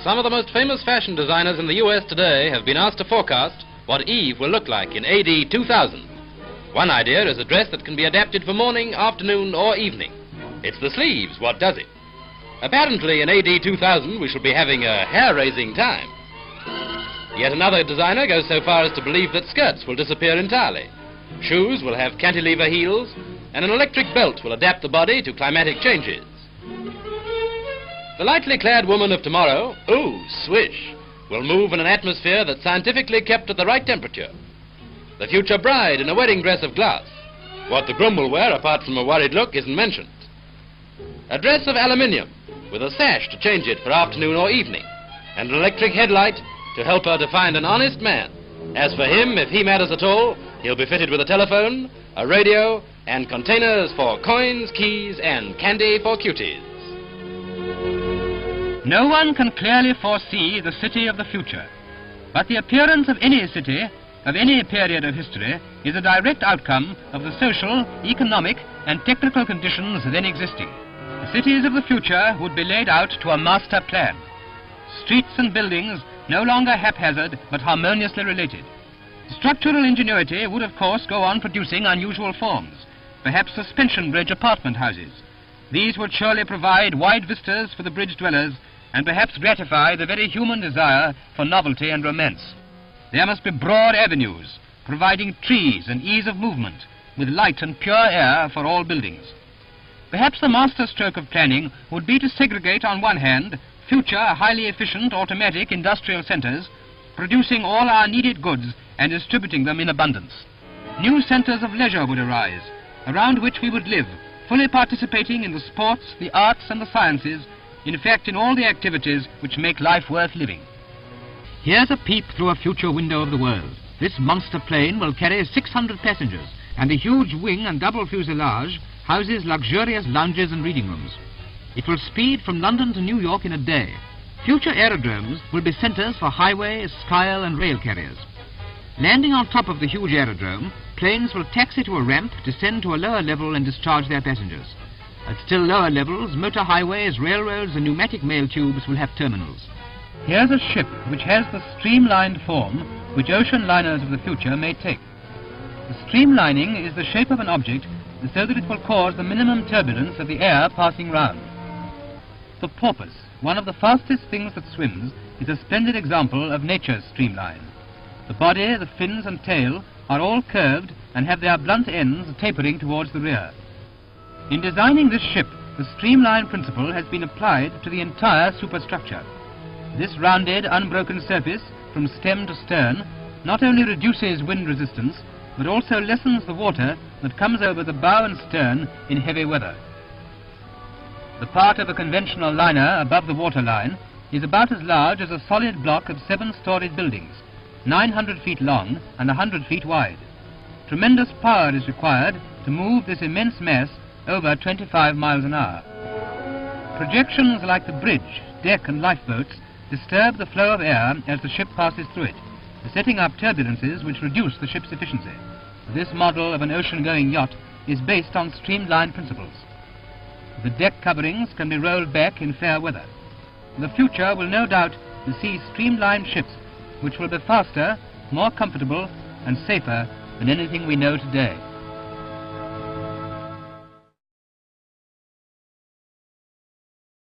some of the most famous fashion designers in the U.S. today have been asked to forecast what Eve will look like in AD 2000. One idea is a dress that can be adapted for morning, afternoon, or evening. It's the sleeves what does it. Apparently, in AD 2000, we shall be having a hair-raising time. Yet another designer goes so far as to believe that skirts will disappear entirely. Shoes will have cantilever heels, and an electric belt will adapt the body to climatic changes. The lightly clad woman of tomorrow, ooh, swish, will move in an atmosphere that's scientifically kept at the right temperature. The future bride in a wedding dress of glass. What the groom will wear, apart from a worried look, isn't mentioned. A dress of aluminium, with a sash to change it for afternoon or evening, and an electric headlight to help her to find an honest man. As for him, if he matters at all, he'll be fitted with a telephone, a radio, and containers for coins, keys, and candy for cuties. No one can clearly foresee the city of the future, but the appearance of any city, of any period of history, is a direct outcome of the social, economic, and technical conditions then existing. The cities of the future would be laid out to a master plan. Streets and buildings no longer haphazard, but harmoniously related. Structural ingenuity would, of course, go on producing unusual forms, perhaps suspension bridge apartment houses. These would surely provide wide vistas for the bridge dwellers and perhaps gratify the very human desire for novelty and romance. There must be broad avenues, providing trees and ease of movement, with light and pure air for all buildings. Perhaps the master stroke of planning would be to segregate on one hand future highly efficient automatic industrial centers, producing all our needed goods and distributing them in abundance. New centers of leisure would arise, around which we would live, fully participating in the sports, the arts, and the sciences, in fact, in all the activities which make life worth living. Here's a peep through a future window of the world. This monster plane will carry 600 passengers, and a huge wing and double fuselage houses luxurious lounges and reading rooms. It will speed from London to New York in a day. Future aerodromes will be centers for highways, skyle, and rail carriers. Landing on top of the huge aerodrome, planes will taxi to a ramp, descend to a lower level, and discharge their passengers. At still lower levels, motor highways, railroads, and pneumatic mail tubes will have terminals. Here's a ship which has the streamlined form which ocean liners of the future may take. The streamlining is the shape of an object so that it will cause the minimum turbulence of the air passing round. The porpoise, one of the fastest things that swims, is a splendid example of nature's streamline. The body, the fins and tail are all curved and have their blunt ends tapering towards the rear. In designing this ship, the streamline principle has been applied to the entire superstructure. This rounded, unbroken surface from stem to stern not only reduces wind resistance, but also lessens the water that comes over the bow and stern in heavy weather. The part of a conventional liner above the waterline is about as large as a solid block of 7-storied buildings, 900 feet long and 100 feet wide. Tremendous power is required to move this immense mass over 25 miles an hour. Projections like the bridge, deck and lifeboats disturb the flow of air as the ship passes through it, setting up turbulences which reduce the ship's efficiency. This model of an ocean-going yacht is based on streamline principles. The deck coverings can be rolled back in fair weather. The future will no doubt see streamlined ships which will be faster, more comfortable and safer than anything we know today.